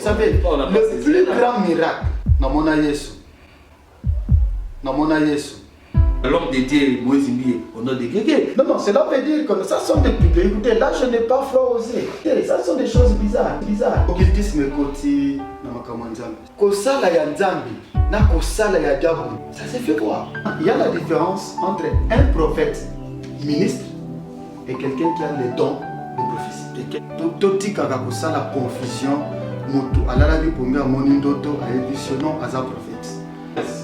Vous savez, le plus grand miracle, Namona Yesu. Namona Yesu. L'homme de Dieu, Moïse Ndié, on a des guégués. Non, cela veut dire que ça sont des publics. Écoutez, là je n'ai pas froid osé. Ça sont des choses bizarres. Occultisme côté Namakamanzambi. Kosala ya Nzambi, na kosala ya diable. Ça se fait voir. Il y a la différence entre un prophète, ministre, et quelqu'un qui a le don de prophétie. Toti kaka kosala confusion, mutu alala bi pomia monindoto a éditionnon à un prophète.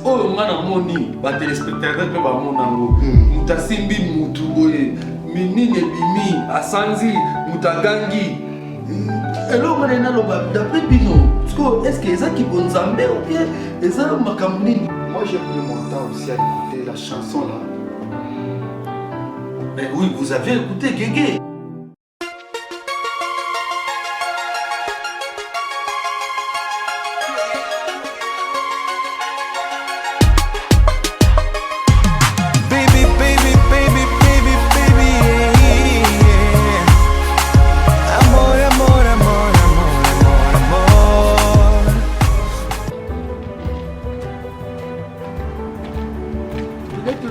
Oh, ngana moni, ba téléspectateur pe ba monango. Mutasimbi mutu boye, minine bimi, asanzi, mutagangi. Elo ngana loba d'après bino. Est-ce que ça qui bon zambe ou bien ça makamuni? Moi j'ai pris mon temps aussi à écouter la chanson là. Mais oui, vous avez écouté Guégué.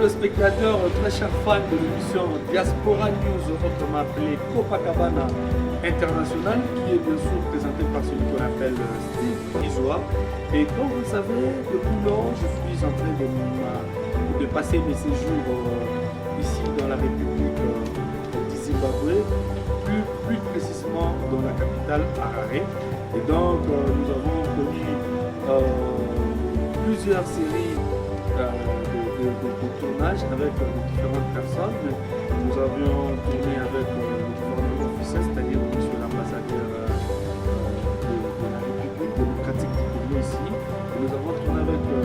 Spectateurs, très chers fans de l'émission Diaspora News, autrement appelé Copacabana International, qui est bien sûr présenté par celui qu'on appelle Steve Isoa. Et comme vous le savez, depuis lors, je suis en train de passer mes séjours ici dans la République du Zimbabwe, plus précisément dans la capitale Harare. Et donc, nous avons connu plusieurs séries de tournage avec différentes personnes. Nous avions tourné avec le gouvernement officiel, c'est-à-dire monsieur l'ambassadeur de la République démocratique du Congo ici. Et nous avons tourné avec le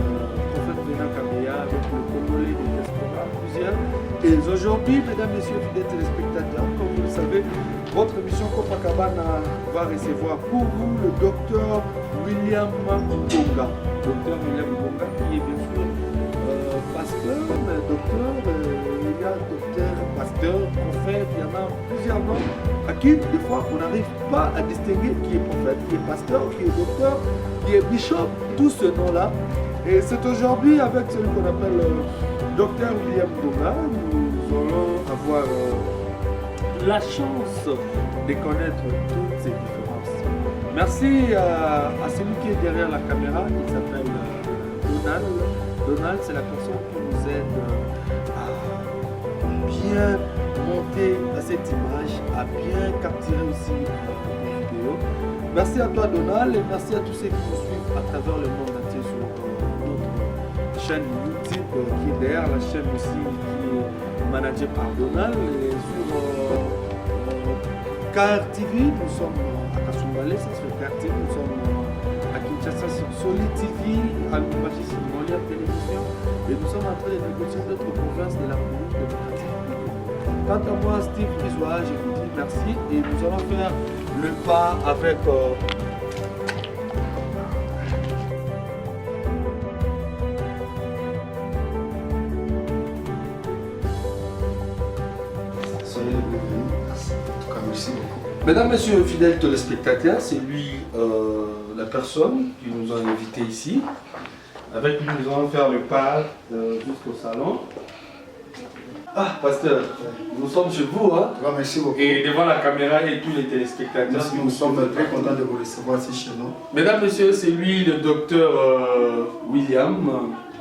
prophète Bena Kabeya, avec le Congolais de diaspora, plusieurs. Et aujourd'hui, mesdames, messieurs, fidèles téléspectateurs, comme vous le savez, votre émission Copacabana va recevoir pour vous le docteur William Mbonga. Docteur William Mbonga qui est bien sûr pasteur, docteur, il y a docteur, pasteur, prophète, il y en a plusieurs noms à qui des fois on n'arrive pas à distinguer qui est prophète, qui est pasteur, qui est docteur, qui est bishop, tous ces noms-là. Et c'est aujourd'hui avec celui qu'on appelle docteur William Mbonga, nous allons avoir la chance de connaître toutes ces différences. Merci à celui qui est derrière la caméra, il s'appelle Donald. Donald, c'est la personne qui nous aide à bien monter cette image, à bien capturer aussi les vidéos. Merci à toi Donald et merci à tous ceux qui nous suivent à travers le monde entier sur notre chaîne YouTube qui est derrière la chaîne aussi qui est managée par Donald. Et sur KR TV, nous sommes à Kasumbalé, ça se fait KR TV, nous sommes à Kinshasa sur Soli TV, à Lubumbashi sur Molia Télévision, et nous sommes en train de négocier d'autres provinces de la République démocratique. Quant à moi, Steve Isoa, je vous dis merci et nous allons faire le pas avec Soyez les bienvenus. En tout cas, merci beaucoup. Mesdames, messieurs, fidèles téléspectateurs, c'est lui la personne qui nous a invités ici. Avec lui, nous allons faire le pas jusqu'au salon. Ah, pasteur, nous sommes chez vous, hein? Merci beaucoup. Et devant la caméra et tous les téléspectateurs. Merci, nous sommes très contents de vous recevoir ici chez nous. Mesdames, messieurs, c'est lui le docteur William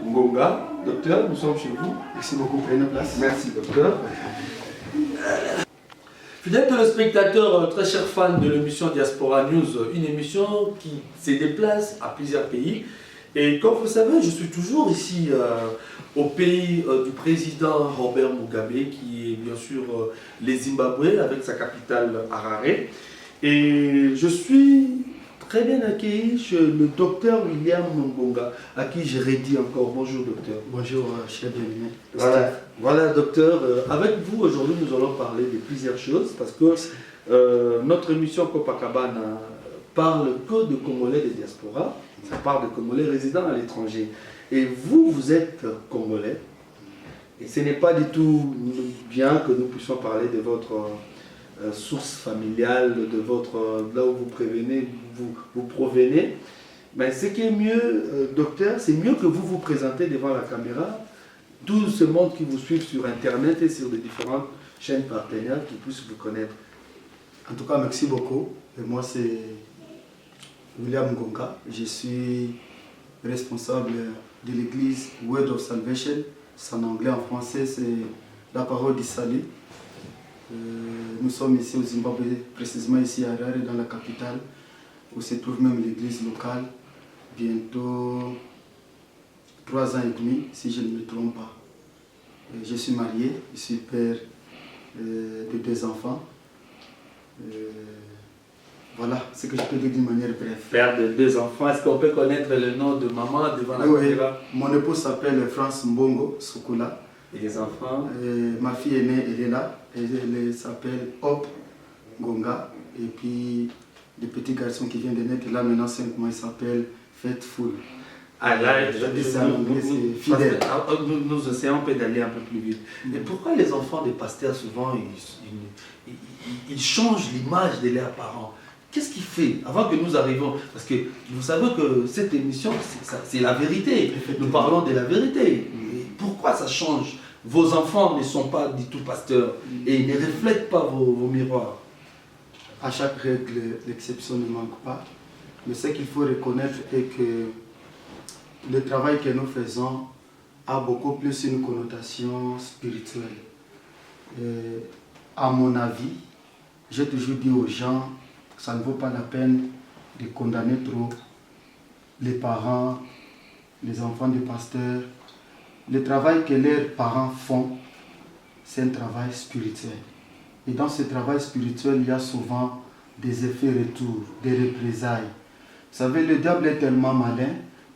Mbonga. Docteur, nous sommes chez vous. Merci beaucoup, prenez place. Merci, docteur. Fidèles téléspectateurs, très chers fans de l'émission Diaspora News, une émission qui se déplace à plusieurs pays. Et comme vous savez, je suis toujours ici au pays du président Robert Mugabe, qui est bien sûr le Zimbabwe, avec sa capitale Harare. Et je suis très bien accueilli chez le docteur William Mbonga, à qui je redis encore bonjour docteur. Bonjour, cher bien-aimé. Voilà docteur, avec vous aujourd'hui nous allons parler de plusieurs choses parce que notre émission Copacabana parle que de Congolais de diaspora, ça parle de Congolais résidant à l'étranger. Et vous, vous êtes Congolais et ce n'est pas du tout bien que nous puissions parler de votre source familiale de votre, là où vous provenez. Mais ce qui est mieux, docteur, c'est mieux que vous vous présentez devant la caméra, tout ce monde qui vous suit sur Internet et sur les différentes chaînes partenaires qui puissent vous connaître. En tout cas, merci beaucoup. Et moi, c'est William Ngonga. Je suis responsable de l'église Word of Salvation. C'est en anglais, en français, c'est la parole du salut. Nous sommes ici au Zimbabwe, précisément ici à Harare, dans la capitale, où se trouve même l'église locale. Bientôt 3 ans et demi, si je ne me trompe pas. Je suis marié, je suis père de 2 enfants. Voilà ce que je peux dire d'une manière brève. Père de 2 enfants, est-ce qu'on peut connaître le nom de maman devant la caméra? Mon épouse s'appelle France Mbongo Sukula. Et les enfants? Ma fille aînée, elle est là. Elle s'appelle Hop Ngonga. Et puis, le petit garçon qui vient de naître là, maintenant 5 mois, il s'appelle Faithful. Ah là, fidèle. Nous essayons peut-être d'aller un peu plus vite. Et pourquoi les enfants des pasteurs, souvent, ils changent l'image de leurs parents? Qu'est-ce qui fait, avant que nous arrivions, parce que vous savez que cette émission, c'est la vérité. Nous parlons de la vérité. Et pourquoi ça change? Vos enfants ne sont pas du tout pasteurs et ils ne reflètent pas vos miroirs. À chaque règle, l'exception ne manque pas. Mais ce qu'il faut reconnaître est que le travail que nous faisons a beaucoup plus une connotation spirituelle. À mon avis, j'ai toujours dit aux gens, ça ne vaut pas la peine de condamner trop les parents, les enfants des pasteurs. Le travail que leurs parents font, c'est un travail spirituel. Et dans ce travail spirituel, il y a souvent des effets retours, des représailles. Vous savez, le diable est tellement malin,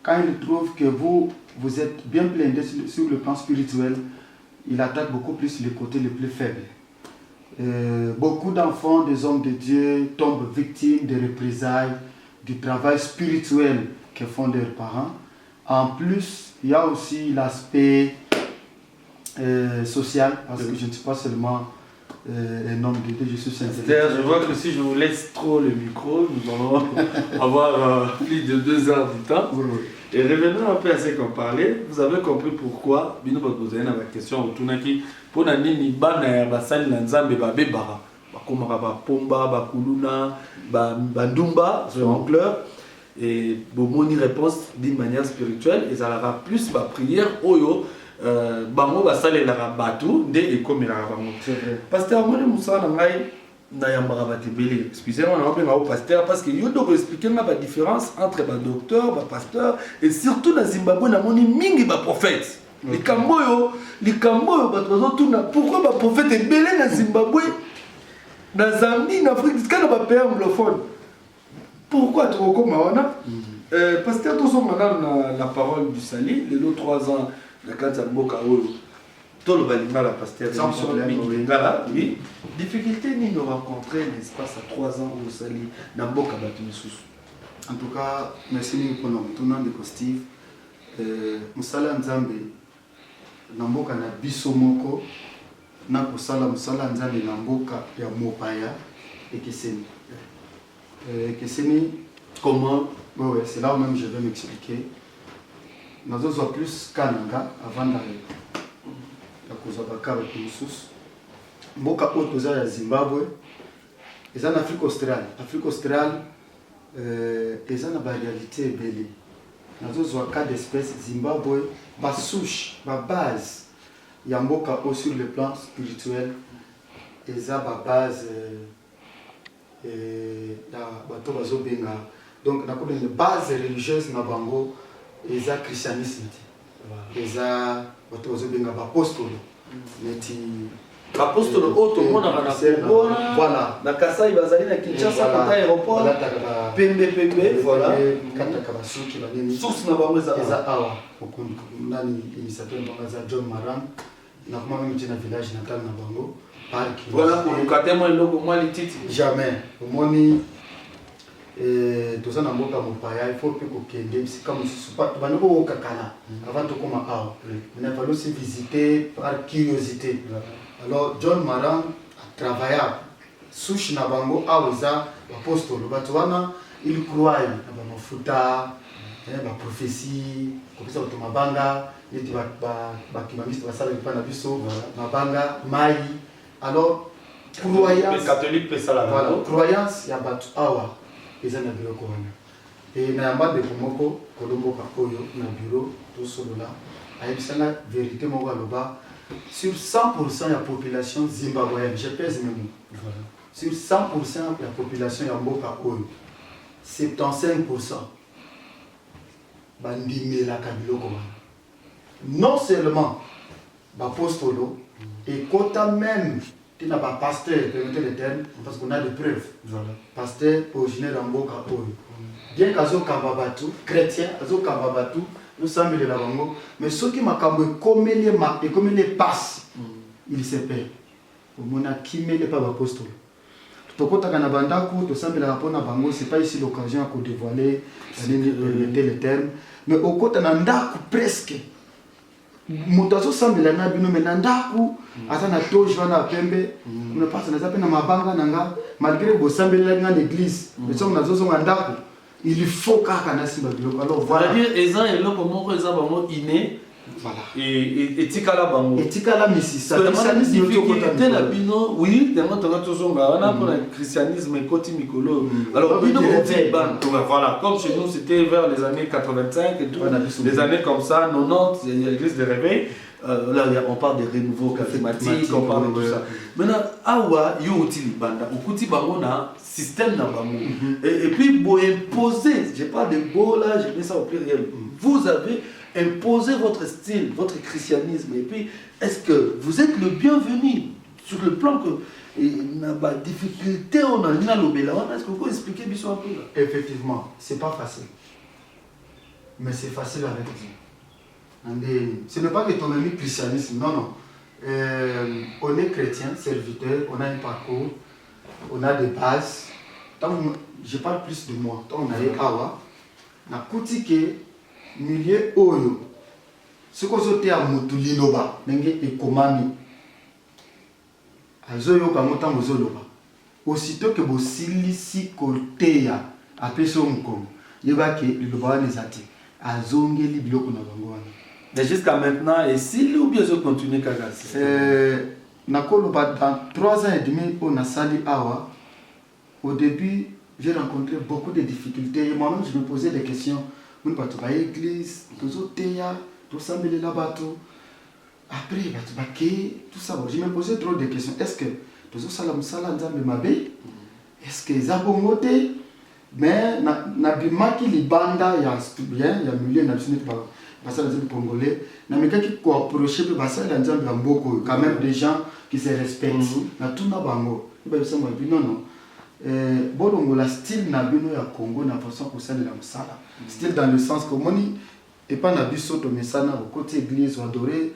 quand il trouve que vous êtes bien blindé sur le plan spirituel, il attaque beaucoup plus les côtés les plus faibles. Beaucoup d'enfants, des hommes de Dieu, tombent victimes des représailles, du travail spirituel que font leurs parents. En plus, il y a aussi l'aspect social, parce que je ne suis pas seulement un homme de Dieu, je suis sincère. Je vois que si je vous laisse trop le micro, nous allons avoir plus de 2 heures du temps. Oui. Et revenons un peu à ce qu'on parlait. Vous avez compris pourquoi, bien vous avez une question autour de pour nani bana basali na nzambe babebara bakomaka bapomba bakuluna bandumba en clair et bomoni réponse d'une manière spirituelle et ça aura plus ba prière oyo bango basalelaka batu nde ekomelaka bango. Pasteur moni musala ngai na yambaka batebele excusez-moi na obenga au pasteur parce que yo donc expliquer la différence entre ba docteur ba pasteur et surtout na Zimbabwe na moni mingi ba prophète. Les Kamboyo, pourquoi les prophètes sont belés dans Zimbabwe, dans Zambie, en Afrique, dans les pays anglophones? Pourquoi tu recommandes? Parce que nous sommes maintenant la parole du salut, les 3 ans, la Katamboka, tout le balima la pasteur, oui. Difficulté ni nous rencontrer, n'est-ce pas, à 3 ans au salut, dans Boka Batumisusu. En tout cas, merci pour nous tournant de Steve. Musala Nzambe. Namboka na biso moko na kosala musala nzambe na mboka ya mopaya ekeseni. Ekeseni comment? Ouais, c'est là où même je vais m'expliquer. Nous avons plus kananga avant d'aller. La cause bakaba kusus. Mboka otoza ya Zimbabwe. Eza en Afrique australe. Afrique australe eza na ba réalité belé. Nous avons cas d'espèces Zimbabwe. Ma souche, ma base, Yamboka sur le plan spirituel, et ça ma base, donc la base religieuse na bango, et ça christianisme, et ça apostole, apostole autre monde na voilà na Kasai bazali na Kinshasa kata aéroport pembe voilà source na bango za awa nani initiateur bango John Marang na kuma même na village natal na bango parc voilà pour kata moi logo moi les titres jamais omoni tout ça na mboka mopaya il faut que kokende c'est comme si pas banoko kakala avant de commencer awa on a fallu aussi visiter par curiosité. Alors John Marang a travaillé souche na bango aweza apostolo bato wana il croit na mafuta ba prophétie kopesa bato mabanga neti bakimamiste basala lipa na biso mabanga mai. Alors croyance catholique pesa la voilà croyance ya bato awa eza na biloko wana et na yamba ndeko moko kolomboka oyo na bureau tosolola ayebisanga vérité moko aloba sur 100% ya population zimbabwéenne, je pèse mes mots. Voilà. Sur 100% ya population ya mboka oyo, 75% bandimelaka biloko wana. Non seulement bapostolo, et kota même tina ba pasteur, permettez le terme, parce qu'on a des preuves. Voilà. Pasteur originaire ya mboka oyo. Bien qu'azo kamba batu, chrétien, azo kamba batu, nous sommes les bango, mais ceux qui m'ont comme les passes, il se paie. Au moment qui met les pas apostles. Tout au na bandaku, tout semble la rapona bango, c'est pas ici l'occasion de dévoiler les termes, mais au côté nandaku presque. Mutazo semble la nabino mais nandaku, asa na toje wana pembe, on passe na zape na mabanga nanga, malgré que semble la l'église, mais sommes na zozo nandaku. Il faut qu'à simba biloko. Alors voilà. C'est-à-dire ezan et loko moko ezan bango inné. Voilà. Et tikala bango. Et tikala misi ça. Difficulté la bino oui, tellement tozonga wana pour le christianisme et côté mikolo. Alors bino voilà, comme chez nous c'était vers les années 85 et tout, les années comme ça 90, il y a l'église de réveil. Là on parle de renouveau charismatique, on parle de tout ça. Maintenant awa yo uti banda, ukuti bango na système na bango. Et puis vous imposer, je parle de beau là, je mets ça au pluriel. Vous avez imposé votre style, votre christianisme et puis est-ce que vous êtes le bienvenu sur le plan que na ba difficulté on a na lobela, est-ce que vous pouvez expliquer biso un peu là? Effectivement, c'est pas facile. Mais c'est facile avec Dieu. Ce n'est pas que ton ami christianisme, non, non. On est chrétien, serviteur, on a un parcours, on a des bases. Je parle plus de moi. Tant on a les awa, na kutike milieu oyo. Ce qu'on a à Mutulinoba, nenge ekomami. Azoyo kamota mozoloba. Aussitôt que vous silisi koteya apeso mkongo, yebake liloba nezati. Azongeli biloko na bango wana. Mais jusqu'à maintenant, et si ou bien je continue Kaga? Dans 3 ans et demi au Nassali Awa, au début, j'ai rencontré beaucoup de difficultés. Et moi-même, je me posais des questions. Je me disais, l'église, tout ça, après, tout ça. Je me posais trop de questions. Est-ce que tout ça, est-ce que ça va mais nabimaki libanda ya bien ya milieu national par basala des congolais na mekaki ko approcher pe basala nzambe ya mboko quand même des gens qui se respectent na tuna bango ba bisama bino non bolongo la style na bino ya Congo na façon ko sala la musala style dans le sens que moni et pas na biso to mesana au côté église adorer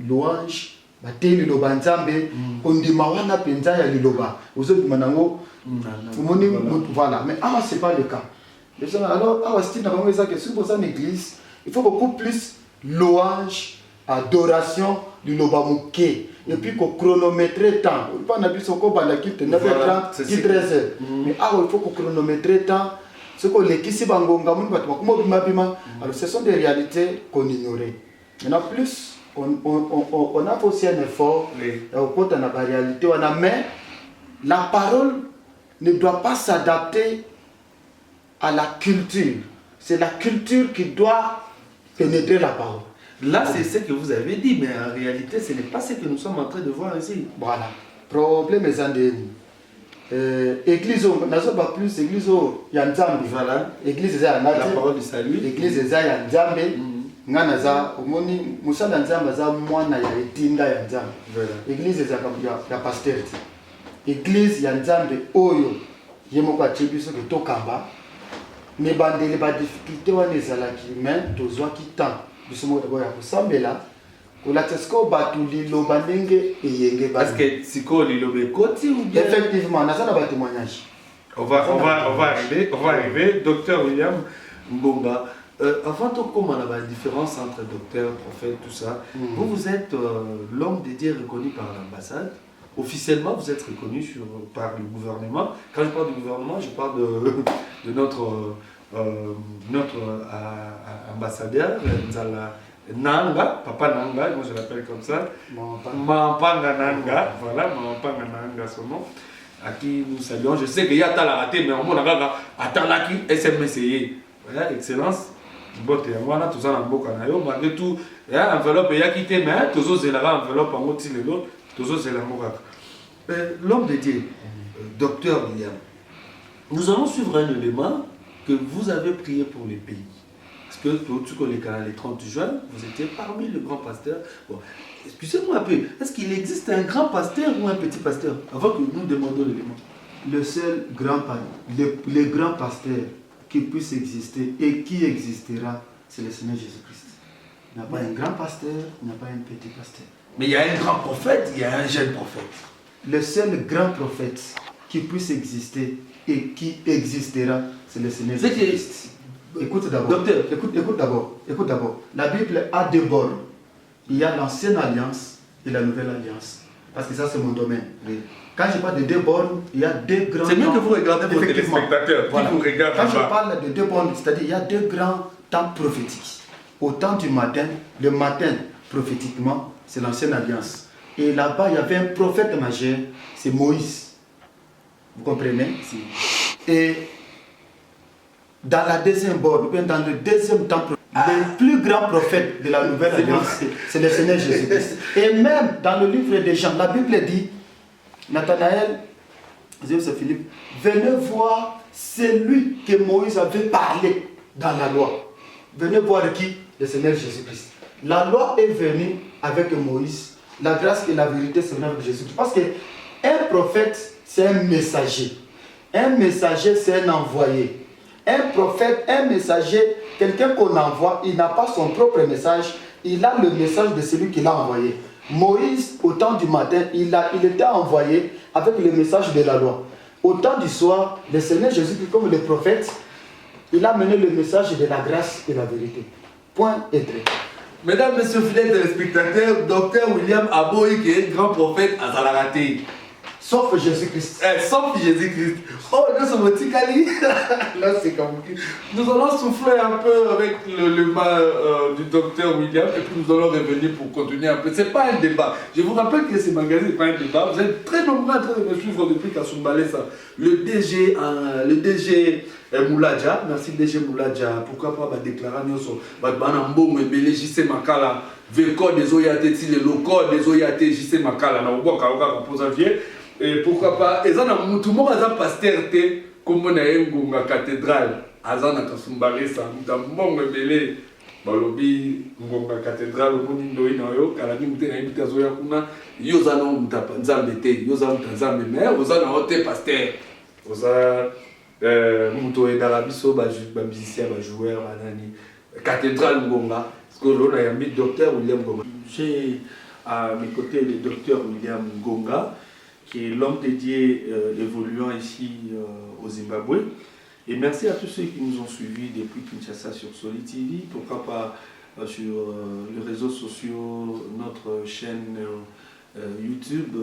louange bateli loba nzambe ondima wana penza ya liloba ozobima nango voilà, mais ah, ce n'est pas le cas. Alors, si vous avez une église, il faut beaucoup plus louange, adoration du Lobamouké. Et puis qu'on chronomètre le temps. Il faut pas la quitte 9h30, 13h. Mais il faut qu'on chronomètre le temps. Ce qu'on les qui alors ce sont des réalités qu'on ignorait. Maintenant, plus, on a aussi un effort. On a la réalité. Mais la parole ne doit pas s'adapter à la culture. C'est la culture qui doit pénétrer la parole. Là, c'est ce que vous avez dit, mais en réalité, ce n'est pas ce que nous sommes en train de voir ici. Voilà. Problème est église, pas plus, église, il y a un Nzambe. Voilà. Église, il y a la parole du salut. Église, il y a un Nzambe. Nganaza, omoni, musala Nzambe, za mwana ya etinda ya Nzambe. Église, il y a pasteur. Église ya Nzambe oyo yemoko achebiso ke tokamba mais bandele ba difficulté wana ezalaki mais tozwaki temps biso moko ya kosambela kolatesko batu liloba ndenge eyenge parce que siko lilobe koti ou bien effectivement na ça na ba témoignage on va arriver docteur William Mbonga. Avant de commencer la différence entre docteur, prophète, tout ça, vous êtes l'homme dédié reconnu par l'ambassade. officiellement, vous êtes reconnu par le gouvernement. Quand je parle du gouvernement, je parle de notre ambassadeur, Nanga, Papa Nanga, moi je l'appelle comme ça. Mampanga Nanga, voilà, Mampanga Nanga son nom, à qui nous saluons. Je sais qu'il y a Tala raté, mais on a Atalaki SMSI. Voilà, excellence. Bon, voilà, tout ça dans le beau canaillot. Malgré tout, il y a enveloppe, il y a quitté, mais tous les enveloppes en mode et l'autre, tous les enveloppes. L'homme de Dieu, docteur William, nous allons suivre un élément que vous avez prié pour les pays. Parce que tout ce qu'on est canal les 30 juin, vous étiez parmi les grands pasteurs. Bon, excusez-moi un peu, est-ce qu'il existe un grand pasteur ou un petit pasteur avant que nous demandions l'élément? Le seul grand pasteur, les grands pasteurs qui puissent exister et qui existera, c'est le Seigneur Jésus-Christ. Il n'y a pas un grand pasteur, il n'y a pas un petit pasteur. Mais il y a un grand prophète, il y a un jeune prophète. Le seul grand prophète qui puisse exister et qui existera, c'est le Seigneur Jésus-Christ. Écoute d'abord. Docteur, écoute d'abord. La Bible a deux bornes. Il y a l'ancienne alliance et la nouvelle alliance. Parce que ça, c'est mon domaine. Oui. Quand je parle de deux bornes, il y a deux grands... C'est mieux que vous regardez vos téléspectateurs. Voilà. Vous regardez quand je parle de deux bornes, c'est-à-dire il y a deux grands temps prophétiques. Au temps du matin, le matin, prophétiquement, c'est l'ancienne alliance. Et là-bas, il y avait un prophète majeur, c'est Moïse. Vous comprenez? Et dans la deuxième borne, dans le deuxième temps, le plus grand prophète de la nouvelle alliance, c'est le Seigneur Jésus-Christ. Et même dans le livre de Jean, la Bible dit, Nathanaël, c'est Philippe, venez voir celui que Moïse avait parlé dans la loi. Venez voir qui? Le Seigneur Jésus-Christ. La loi est venue avec Moïse, la grâce et la vérité sont venues avec Jésus-Christ. Parce qu'un prophète, c'est un messager. Un messager, c'est un envoyé. Un prophète, un messager, quelqu'un qu'on envoie, il n'a pas son propre message, il a le message de celui qui l'a envoyé. Moïse, au temps du matin, il était envoyé avec le message de la loi. Au temps du soir, le Seigneur Jésus-Christ, comme le prophète, il a mené le message de la grâce et la vérité. Point et trait. Mesdames, messieurs, fidèles téléspectateurs, docteur William Aboy, qui est grand prophète à Zalarate. Sauf Jésus-Christ. Sauf Jésus-Christ. Oh, nous sommes au Tikali. Là, c'est comme... Nous allons souffler un peu avec le mal du docteur William et puis nous allons revenir pour continuer un peu. Ce n'est pas un débat. Je vous rappelle que ce magazine n'est pas un débat. Vous êtes très nombreux en train de me suivre depuis Kasumbalé. Le DG Mouladja, merci DG Mouladja. Pourquoi pas déclarer Nyoso Banambo, Mebele, JC Makala, Veko des Oyate, le Loko des Oyate, JC Makala, Naouboka, Kaposavier. Et pourquoi pas, et ça, tout le monde a un pasteur, comme on a une cathédrale, Azana Kasumbalé, ça, bon Mebele, Balobi, Ngonga cathédrale, Monindo, Nayo, Kalani, Mouté, Zoya Kuna, Yozana Moutanzambete, Yozana Moutanzambe, mais Ozana Ote pasteur, Oza. Mouto et Darabiso, musicien, joueur, cathédrale Ngonga, parce que l'on a mis docteur William Ngonga. J'ai à mes côtés le docteur William Ngonga, qui est l'homme dédié évoluant ici au Zimbabwe. Et merci à tous ceux qui nous ont suivis depuis Kinshasa sur Soli TV, pourquoi pas sur les réseaux sociaux, notre chaîne YouTube,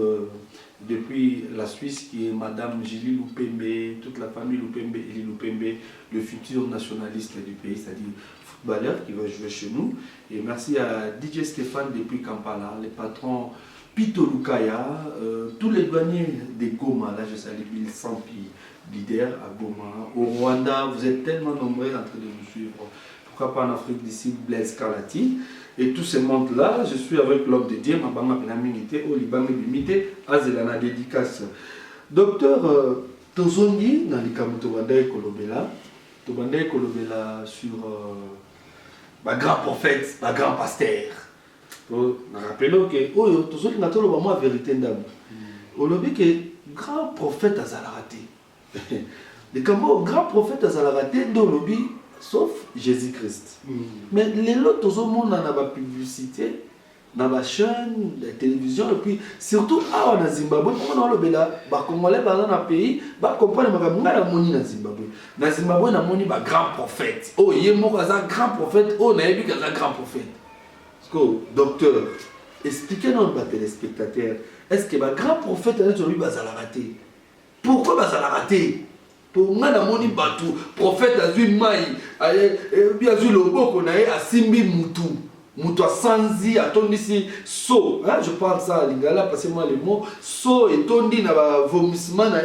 depuis la Suisse, qui est Madame Gili Loupembe, toute la famille Loupembe, Eli Loupembe, le futur nationaliste du pays, c'est-à-dire footballeur qui va jouer chez nous. Et merci à DJ Stéphane depuis Kampala, les patrons Pito Lukaya, tous les douaniers de Goma, là je salue Bill Sampi, leader à Goma. Au Rwanda, vous êtes tellement nombreux en train de nous suivre. Pourquoi pas en Afrique d'ici, Blaise Kalati. Et tous ces mondes-là, je suis avec l'homme de Dieu, Mabama Penamingité, Olibame Bimité, Azelana dédicace. Docteur Tozongi, dans les cas Tobanda Kolobela, sur ma grand prophète, ma grand pasteur. Rappelons que, oh, Tozongi n'a pas la vérité d'âme. Olobi que grand prophète à Zalarate. Les grand prophète à Zalarate, dans l'Olobi, sauf Jésus-Christ. Mais les autres monde dans la publicité, dans la chaîne, la télévision, et puis surtout à Zimbabwe, on a le béla, bah Congolais dans un pays, bah comprendre que la moni dans Zimbabwe. Dans Zimbabwe, na moni bah grand prophète. Oh, il est mort un grand prophète. Oh, na yebi un grand prophète. Parce que docteur expliquez-nous aux téléspectateurs, est-ce que le grand prophète a dit raté? Pourquoi va raté? Pour moi, dans mon bateau, prophète a vu Maï, a vu le beau qu'on a a Simbi Moutou. Moutou a sanzi, a tondi ici, so. Je parle ça à l'ingala, passez-moi les mots. So et tondi na vomissement na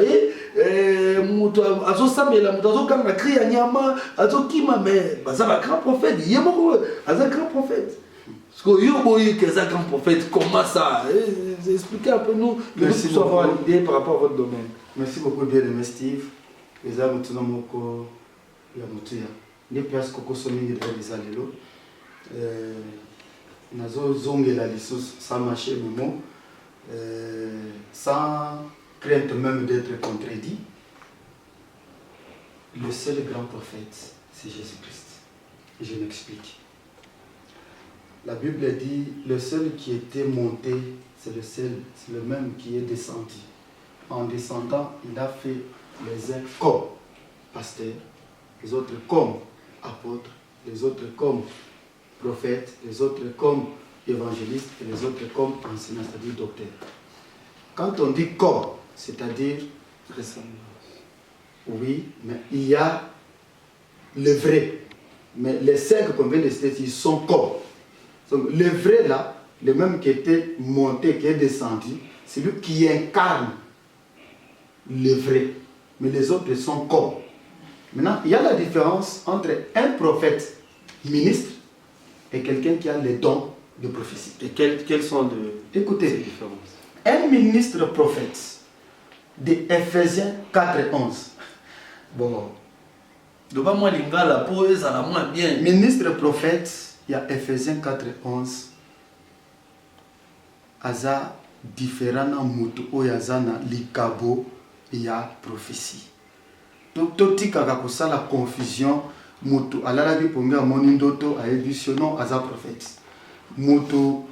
Moutou a zo samela, Moutou a zo kanga kri a nyama, a zo kima, mais ça va grand prophète, il y a beaucoup, a zo grand prophète. Parce que yo boye que ça grand prophète, comment ça? Expliquez un peu nous, que nous puissions avoir l'idée par rapport à votre domaine. Merci beaucoup, bien-aimé Steve. Les amis, tout le monde ya mutuya. Ni place koko somi ni réaliser lelo. Nazo zongela lisos sans marcher momo, sans crainte même d'être contredit. Le seul grand prophète, c'est Jésus-Christ. Et je m'explique. La Bible dit, le seul qui était monté, c'est le même qui est descendu. En descendant, il a fait les uns comme pasteurs, les autres comme apôtres, les autres comme prophètes, les autres comme évangélistes et les autres comme enseignants, c'est-à-dire docteurs. Quand on dit comme, c'est-à-dire oui, mais il y a le vrai. Mais les cinq qu'on vient de citer, ils sont comme. Donc, le vrai là, le même qui était monté, qui est descendu, c'est lui qui incarne le vrai. Mais les autres sont comme. Maintenant, il y a la différence entre un prophète ministre et quelqu'un qui a les dons de prophétie. Et quelles sont ces Écoutez, différences? un ministre prophète de Ephésiens 4:11. Bon. Donc, moi, l'ingala, pour eux, ça la moins bien. Ministre prophète, il y a Ephésiens 4:11. Aza différent na mutu oyazana likabo ya prophétie. Donc totika kosala confusion mutu alala bi ponga moni ndoto ayebisiono aza prophète. Mutu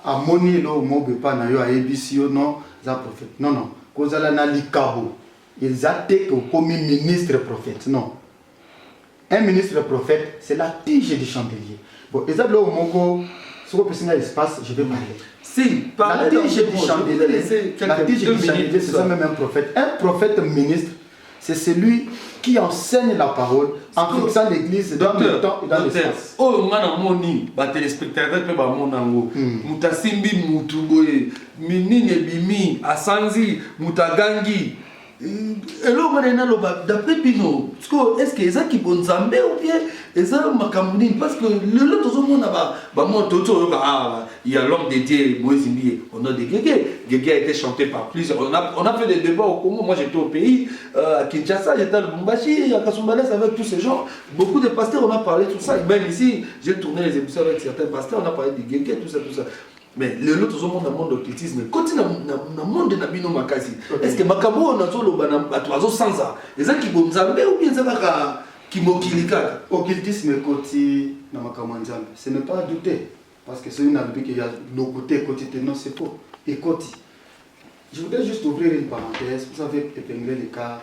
amoni lo mobe pa na yo ayebisiono aza prophète. Non non, kozala na likabo. Ils attaquent comme ministre prophète. Non. Un ministre prophète, c'est la tige du chandelier. Bon, exemple là au Mongo, sur le petit espace, je vais parler. Si, la tige du chandelier, c'est ça même un prophète. Un prophète ministre, c'est celui qui enseigne la parole en fixant l'église dans le temps et dans l'espace. Oh, moni, ba téléspectateur pe ba monango. Mutasimbi mutuboye, minine bimi, asanzi, mutagangi. Hello, d'après Pino, est-ce que c'est qui bon Zambé ou bien c'est Makamuni? Parce que le tout le monde a il y a l'homme dédié, Moïse Mbié, on a des Guégué. Guégué a été chanté par plusieurs. On a fait des débats au Congo. Moi j'étais au pays, à Kinshasa, j'étais à Lubumbashi, à Kasumbalès avec tous ces gens. Beaucoup de pasteurs, on a parlé de tout ça. Même ici, j'ai tourné les émissions avec certains pasteurs, on a parlé de Guégué, tout ça, tout ça. Mais le lot tout le monde dans le monde d'occultisme, quand il y a un monde de Nabino Makasi, est-ce que Makabo on a tout le bateau sans ça? Les gens qui vont Zambé ou bien ça qui m'okilika? Occultisme côté na Makamanzambe, ce n'est pas à douter. Parce que c'est une habitude qu'il y a le côté quotidien, non c'est faux. Et côté. Je voudrais juste ouvrir une parenthèse. Vous avez épinglé le cas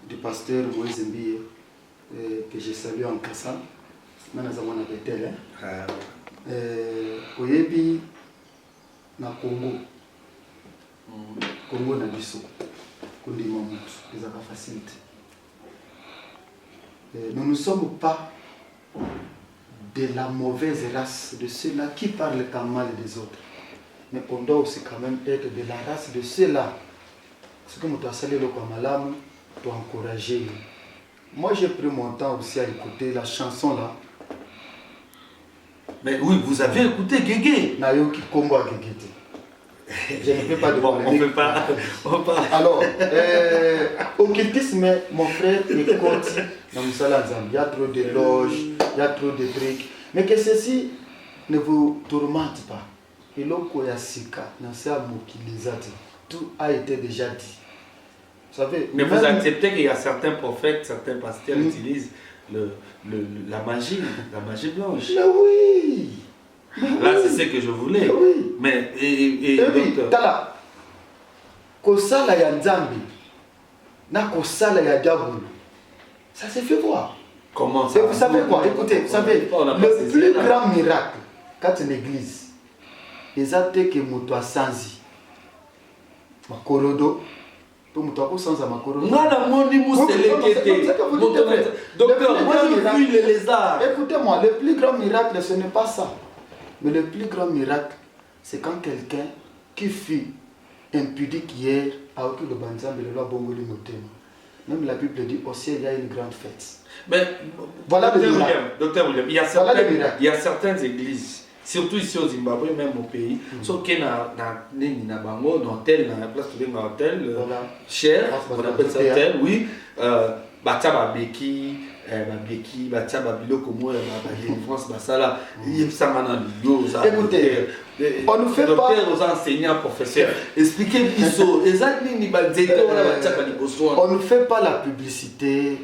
du pasteur Moïse Mbié, que je salue en passant. Maintenant, on a Bethel. Oyebi na Congo. Congo na biso. Kondima mutu. Les affaires facilités. Nous ne sommes pas de la mauvaise race de ceux-là qui parlent quand mal des autres. Mais on doit aussi quand même être de la race de ceux-là. C'est comme tu as salé le Kwamalam, tu as encouragé. Moi j'ai pris mon temps aussi à écouter la chanson là. Mais oui, vous avez écouté Guégué. Nayoki Kombo Guégué. Je ne fais pas de bon, on ne fait pas. Alors, occultisme, mon frère, écoute, dans le salon, il y a trop d'éloges, il y a trop de trucs. Mais que ceci ne vous tourmente pas. Et tout a été déjà dit. Vous savez, mais vous acceptez qu'il y a certains prophètes, certains pasteurs utilisent la magie blanche. Mais oui. Là, c'est ce que je voulais. Oui. Mais, et oui, tala. Kosala ya Nzambi, na kosala ya diable. Ça s'est fait voir. Comment ça? Vous savez quoi? Écoutez, vous savez, le plus grand miracle, quand une église eza te ke moto asanzi makorodo to moto akosanza makorodo. Ngana moni muselekete. Docteur, moi je fuis les lézards. Écoutez-moi, le plus grand miracle, ce n'est pas ça. Mais le plus grand miracle, c'est quand quelqu'un qui fut impudique hier a occupé le banzambe de la bongoli motema. Même la Bible dit au ciel il y a une grande fête. Mais voilà Docteur William, il y a certaines églises, surtout ici au Zimbabwe, même au pays, sauf qu'il y a un bango, dans tel, dans la place de l'hôtel, cher, on appelle ça tel, oui, batia babeki, batia babiloko mo, délivrance, basala, il y a un vidéo, ça. Écoutez, on ne fait pas. Docteur aux enseignants, professeurs, expliquez biso, on ne fait pas la publicité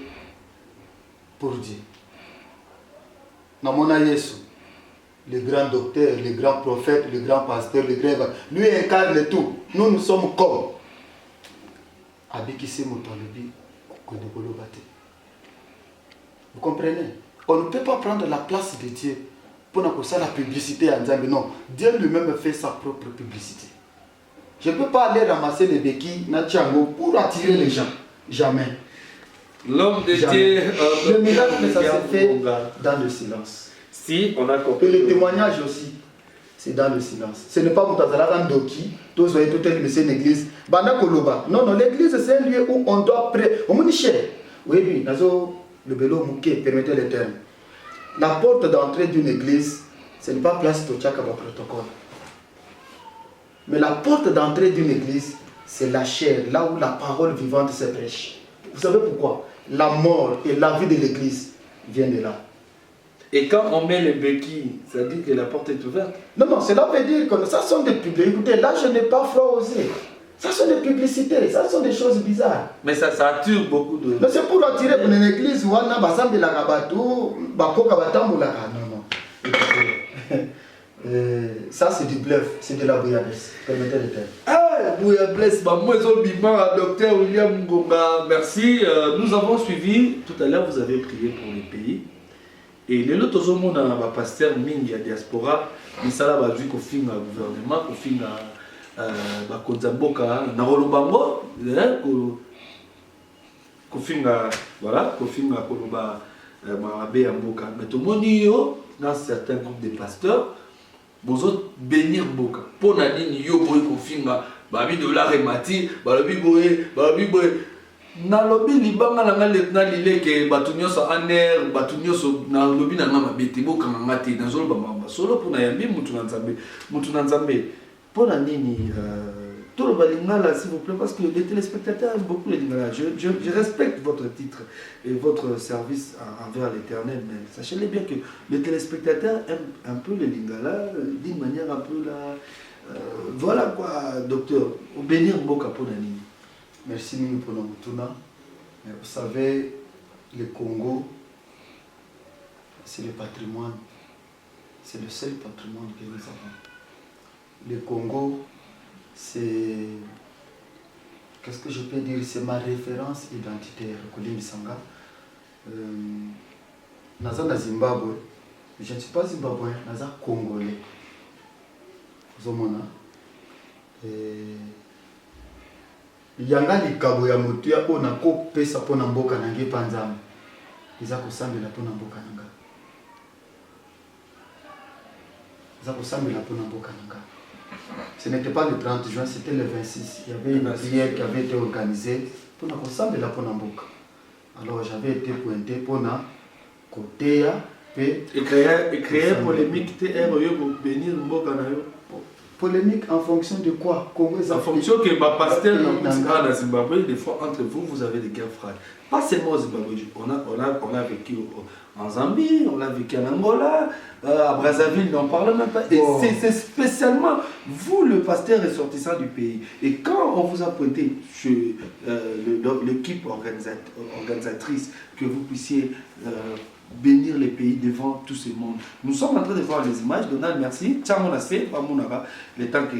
pour Dieu. Namona Yesu, le grand docteur, le grand prophète, le grand pasteur, le grand... Lui incarne tout. Nous sommes comme. Vous comprenez? On ne peut pas prendre la place de Dieu pour faire la publicité à Nzambe. Non, Dieu lui-même fait sa propre publicité. Je ne peux pas aller ramasser les béquilles pour attirer les gens. Jamais. L'homme de Dieu, le miracle, ça se fait dans le silence. Si, on a compris. Et le témoignage aussi, c'est dans le silence. Ce n'est pas pour t'azalara Doki, tous voyez tout est une église. Banda Koloba. Non, non, l'église c'est un lieu où on doit prêcher. On me dit cher. Oui, oui, le bélo mouké, permettez les termes. La porte d'entrée d'une église, ce n'est pas place de Tchaka protocole. Mais la porte d'entrée d'une église, c'est la chair, là où la parole vivante se prêche. Vous savez pourquoi? La mort et la vie de l'église viennent de là. Et quand on met les béquilles, ça dit que la porte est ouverte? Non, non, cela veut dire que ça sont des publicités. Écoutez, là je n'ai pas froid aux yeux. Ça sont des publicités, ça sont des choses bizarres. Mais ça attire beaucoup de... Mais c'est pour attirer pour une église où on a basam de la rabatou, bakoka batamboulaka. Non, non. Écoutez. Ça c'est du bluff, c'est de la bouillabaisse. Permettez le terme. Ah, bouillabaisse, moi docteur William Ngonga, merci. Nous avons suivi, tout à l'heure vous avez prié pour les pays. Et les autres hommes, on a pasteur Mingi à diaspora, mais ça là, va dire qu'au fin gouvernement, qu'au fin Kozamboka, Narolobango, qu'au fin, voilà, qu'au fin Koloba, Marabé Amboka. Mais tout le monde, dans certains groupes de pasteurs, vous autres bénir Boka. Pour Nadine, yo boy kofinga, babi de la remati, babi boy. Na lobi libanga na lieutenant lileke batunyo so aner, batunyo so na lobi na ngama beti boka ngati na zolo bamba. Solo pour na yambi mutu na nzambe. Pour Nadine, tout le balingala s'il vous plaît parce que les téléspectateurs aiment beaucoup les lingala. Je respecte votre titre et votre service envers l'Éternel, mais sachez-le bien que les téléspectateurs aiment un peu les lingala d'une manière un peu là. Voilà quoi, docteur. Au bénir Mboka pour Nani. Merci pour notre tournant. Vous savez, le Congo, c'est le patrimoine. C'est le seul patrimoine que nous avons. Le Congo, c'est, qu'est-ce que je peux dire, c'est ma référence identitaire, Colin Sanga. Naza na Zimbabwe, je ne suis pas zimbabwéen, naza congolais. Vous yanga likabo ya motu ya pona ko pesa pona mboka nange panzambe. Iza kosambela pona mboka nanga. Ce n'était pas le 30 juin, c'était le 26. Il y avait une prière qui avait été organisée pour la Kosambe la Ponamboka. Alors j'avais été pointé pour la Kotea. Et créer polémique, pour bénir Mboka. Polémique en fonction de quoi? En fonction que ma pasteur dans Zimbabwe, des fois entre vous, vous avez des guerres froides. Pas seulement au Zimbabwe, on a vécu en Zambie, on a vécu en Angola, à Brazzaville, on n'en parle même pas. Et c'est spécialement vous, le pasteur ressortissant du pays. Et quand on vous a pointé chez l'équipe organisatrice, que vous puissiez bénir les pays devant tout ce monde. Nous sommes en train de voir les images. Donald, merci. Le temps que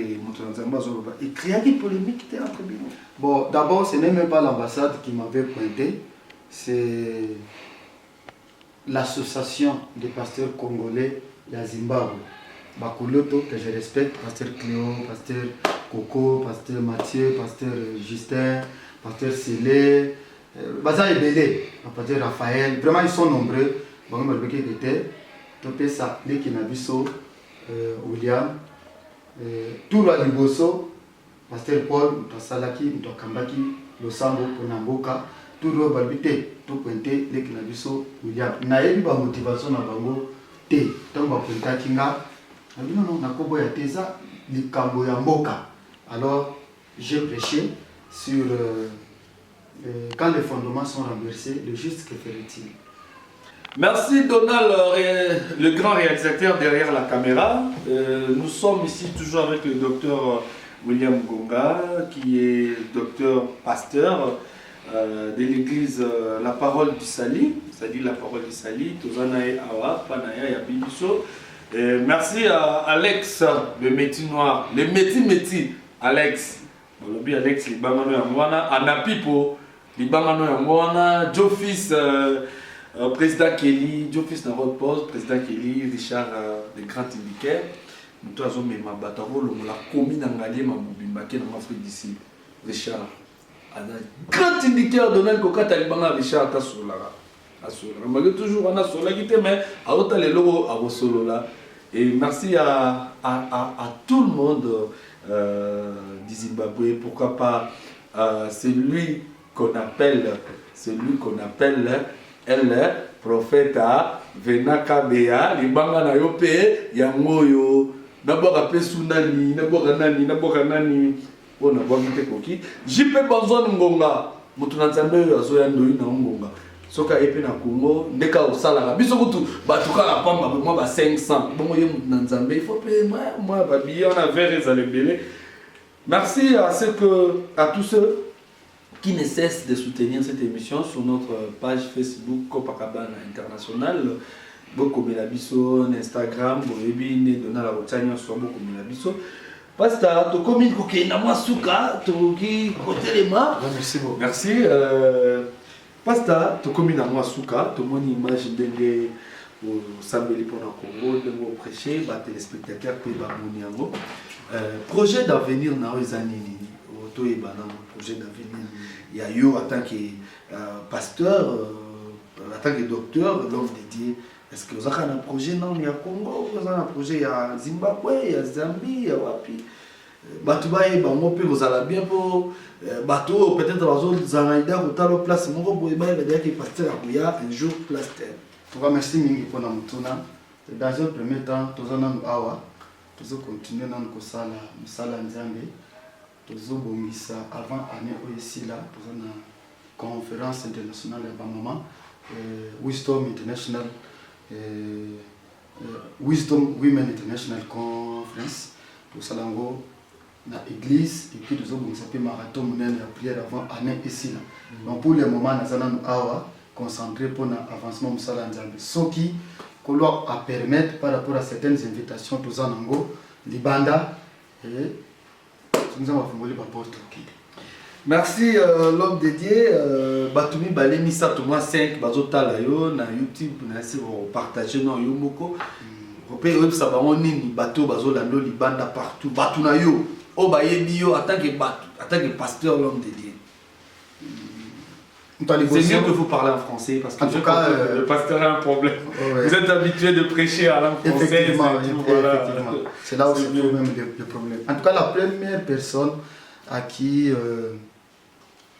et créer une polémique entre nous. Bon, d'abord, ce n'est même pas l'ambassade qui m'avait pointé, c'est l'association des pasteurs congolais de Zimbabwe. Bakoloto, que je respecte, pasteur Cléo, pasteur Coco, pasteur Mathieu, pasteur Justin, pasteur Célé, Baza et Belé, pasteur Raphaël, vraiment ils sont nombreux. Bon, je vais répéter, topé ça, les Kinabiso, William, tout le Liboso, pasteur Paul, Salaki, Kambaki, Losambo, Ponamboka, tout le Balbité, tout pointé, les Kinabiso, William. Naïbi ba motivation na bango té, tant ba pointa kinga. Non, nakobo ya teza, likambo ya mboka. Alors, j'ai prêché sur quand les fondements sont renversés, le juste que ferait-il? Merci Donald, le grand réalisateur derrière la caméra. Nous sommes ici toujours avec le docteur William Gonga, qui est docteur pasteur de l'église La Parole du Sali, c'est-à-dire La Parole du Sali, Tozanae Awa, Panaya Yabibiso. Merci à Alex, le métier noir, le métier Alex. Olobi Alex, Libamano Yamwana, Anapipo, Libamano Yamwana, Jofis, président Kelly, Jofis Narod Post, président Kelly, Richard, le grand indicateur. Nous avons mis ma bataille, la commune Angalé, ma Moubimbake, dans l'Afrique d'ici. Richard, grand indicateur, Donald Koka, Talibana, Richard, Tassolara. Malgré toujours, on a sur la guitare, mais à autant les logos à vos solos là. Et merci à tout le monde du Zimbabwe, pourquoi pas celui qu'on appelle elle prophète Venaka Bea, les banga na yope, yangoyo, d'abord appelé Sunani, d'abord nani, on a boité koki. JP Banzon Ngonga, Mutunanzambe, Azoyando na Ngonga. Soka epe na Congo, ndeka osala biso kutu batuka la pamba moi ba 500 bongo ye na Nzambe il faut payer moi ba billet on a vers les belé. Merci à tous ceux qui ne cessent de soutenir cette émission sur notre page Facebook Copacabana International. Beaucoup de biso Instagram, boyebi ne donna la rotania sur beaucoup de biso. Pasta to commune ko ke na masuka to ki kotelema. Merci beaucoup. Merci Pasta, tu communes à Mouasuka, tu as une image de Sambeli pour le Congo, de vous prêcher, les téléspectateurs, puis Bamoniango. Projet d'avenir, projet d'avenir. Il y a eu en tant que pasteur, en tant que docteur, l'homme dédié. Est-ce que vous avez un projet non, il y a Congo, vous avez un projet, il y a Zimbabwe, il y a Zambie, il y a Wapi. Batoubaye, vous allez bien pour bateau, peut-être dans la zone Zanaïda, ou dans la place, mon gros boy, il va dire qu'il passe un jour place terre. Merci Mingi pour notre tournée. Dans un premier temps, nous allons awa, nous allons continuer dans le Sala Nzambe, nous allons bomisa avant l'année ici là, nous allons une conférence internationale à Bamama, Wisdom International, Wisdom Women International Conference, nous allons dans l'église et puis nous avons un marathon de prière avant l'année ici là. Donc pour le moment, nous allons concentrer pour l'avancement de Sala Nzambe. Ce qui doit permettre par rapport à certaines invitations, tous en Ango, Libanda et nous avons fait la porte. Merci l'homme dédié. Batumi Balemi Satouma 5, Bazota Layo, na YouTube, na partager dans Yomoko. Vous pouvez savoir nini bateau Bazolando Libanda partout, Batunayo. Oh bah bio en tant que pasteur l'homme dédié. C'est mieux que vous parlez en français parce que en tout cas, le pasteur a un problème. Ouais. Vous êtes habitué de prêcher à langue française. Effectivement, voilà. C'est là où c'est même le problème. En tout cas, la première personne à qui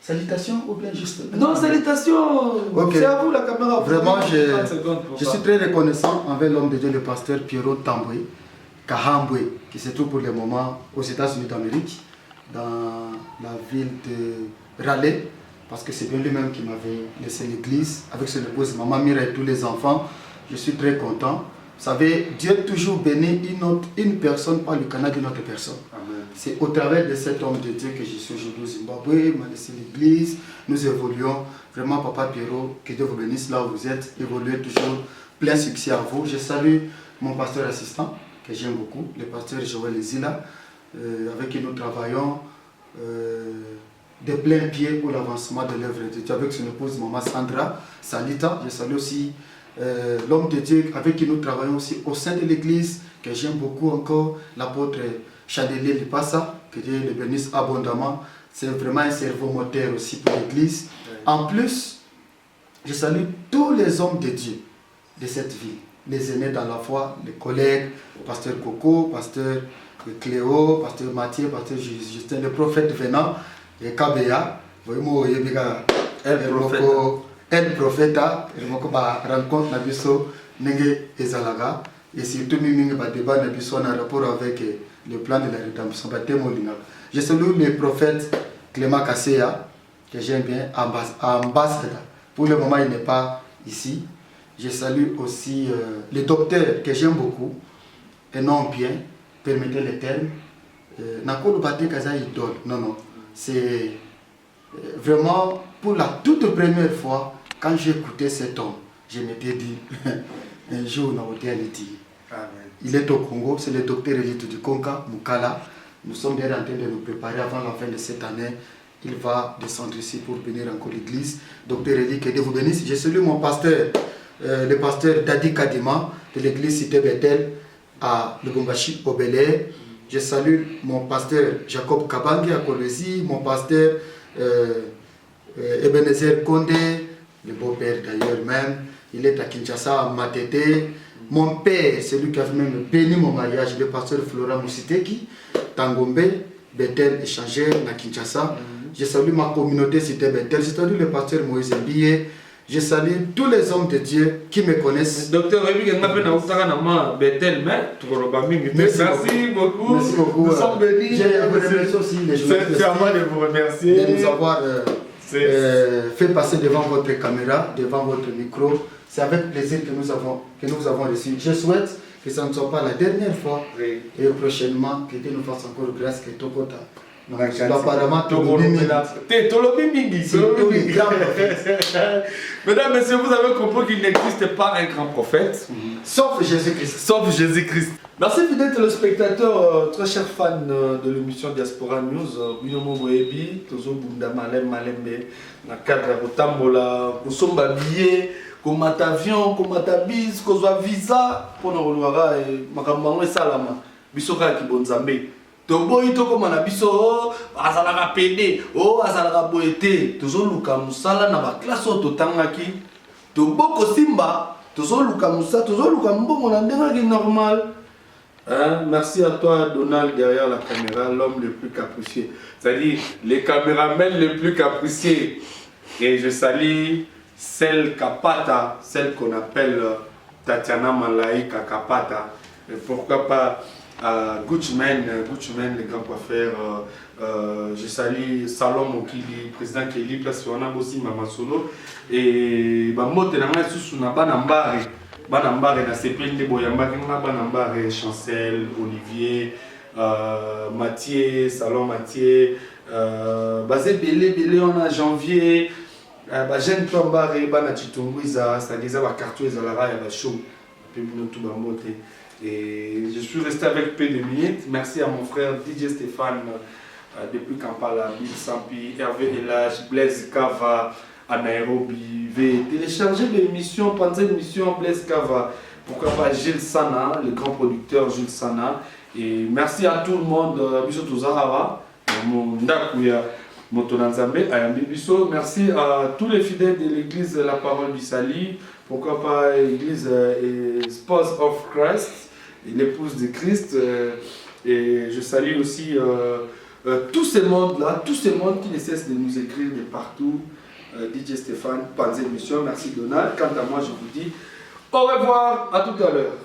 salutation ou bien juste non, salutation. Okay. C'est à vous la caméra. Vraiment, je suis très reconnaissant envers l'homme de Dieu, le pasteur Pierrot Tamboué Kahamboué, qui se trouve pour le moment aux États-Unis d'Amérique, dans la ville de Raleigh, parce que c'est bien lui-même qui m'avait laissé l'église, avec son épouse, maman Mira et tous les enfants. Je suis très content. Vous savez, Dieu toujours bénit une personne par le canal d'une autre personne. C'est au travers de cet homme de Dieu que je suis aujourd'hui au Zimbabwe, m'a laissé l'église, nous évoluons. Vraiment, Papa Pierrot, que Dieu vous bénisse là où vous êtes, évoluez toujours, plein succès à vous. Je salue mon pasteur assistant, que j'aime beaucoup, le pasteur Joël Zila, avec qui nous travaillons de plein pied pour l'avancement de l'œuvre de Dieu, avec son épouse Maman Sandra Salita. Je salue aussi l'homme de Dieu avec qui nous travaillons aussi au sein de l'église, que j'aime beaucoup encore, l'apôtre Chandelier Lipassa, que Dieu le bénisse abondamment. C'est vraiment un cerveau moteur aussi pour l'église. En plus, je salue tous les hommes de Dieu de cette ville, les aînés dans la foi, les collègues, pasteur Coco, pasteur Cléo, pasteur Mathieu, pasteur Justin, le prophète venant, et Kabea, El Prophète, rencontre Nabiso, Nenge Ezalaga, et surtout Mimi Badeba Nabiso en rapport avec le plan de la rédemption. Je salue le prophète Clément Kasseya, que j'aime bien, ambassadeur. Pour le moment, il n'est pas ici. Je salue aussi le docteur que j'aime beaucoup, et non bien, permettez le terme. Nakolo Bate Kaza idole. Non, non. C'est vraiment pour la toute première fois, quand j'ai écouté cet homme, je m'étais dit, un jour, il est au Congo, c'est le docteur élite du Konka, Mukala. Nous sommes déjà en train de nous préparer avant la fin de cette année. Il va descendre ici pour venir encore l'église. Docteur Eli, que Dieu vous bénisse. Je salue mon pasteur, le pasteur Dadi Kadima de l'église Cité Bethel à Lubumbashi, au Bel-Air. Je salue mon pasteur Jacob Kabangi à Kolwezi, mon pasteur Ebenezer Kondé, le beau-père d'ailleurs même. Il est à Kinshasa, à Matete. Mon père, c'est lui qui a même béni mon mariage, le pasteur Flora Moussiteki, Tangombe, Bethel échangeur à Kinshasa. Je salue ma communauté Cité Bethel. Je salue le pasteur Moïse Mbiye. Je salue tous les hommes de Dieu qui me connaissent. Docteur Rémi, Bethel, merci beaucoup. Merci beaucoup. Nous sommes bénis. Je remercie aussi les journalistes C'est à moi de vous remercier. de nous avoir fait passer devant votre caméra, devant votre micro. C'est avec plaisir que nous avons reçu. Je souhaite que ça ne soit pas la dernière fois. Oui. Et prochainement, que Dieu nous fasse encore grâce que Tokota. Apparemment, Mesdames, Messieurs, vous avez compris qu'il n'existe pas un grand prophète, sauf Jésus-Christ. Sauf Jésus-Christ. Merci fidèles téléspectateurs, très chers fans de l'émission Diaspora News. Binomo Boebi, Tozo Bunda Malem Malembe, Nakadra Botambola, Kosomba Billet, Komata avion, Komata bis, Kozwa visa, Ponoroluara et Makambango et Salama, Bisoka Kibonzambe. Toboyi to comme na biso azalaka pede azalaka boete tozoluka musala na ba classe totangaki toboko simba tozoluka musa tozoluka mbongo na ndenge normal. Merci à toi Donald derrière la caméra, l'homme le plus capricieux, c'est-à-dire les caméramans les plus capricieux. Et je salue celle Kapata, celle qu'on appelle Tatiana Malaika Kapata, et pourquoi pas Gucciman, le grand coiffeur. Je salue Salom Mokili, président Kelly, place on a aussi Mama Solo. Et Bamote Nanga Susuna Banambare, Banambare na Sepende Boyambari, Banambare, Chancel, Olivier, Mathieu, Salom Mathieu, Basé Belé, on a Janvier, Jeanne Tombare, Bana Chitunguiza, c'est-à-dire Carto et Zalara, et Bachou, puis tout Bamote. Et je suis resté avec peu de minutes. Merci à mon frère DJ Stéphane depuis Kampala, Bill Sampi, Hervé Elage, Blaise Kava à Nairobi. Télécharger l'émission, pensez l'émission Blaise Kava. Pourquoi pas Gilles Sana, le grand producteur Gilles Sana. Et merci à tout le monde. Biso Zahara, mon Ndakuya, Motonanzambe, Ayambi Biso. Merci à tous les fidèles de l'église La Parole du Sali. Pourquoi pas l'église Spouse of Christ, l'épouse de Christ. Et je salue aussi tous ces mondes-là, tous ces mondes qui ne cessent de nous écrire de partout. DJ Stéphane, Panzé Mission, merci Donald. Quant à moi, je vous dis au revoir, à tout à l'heure.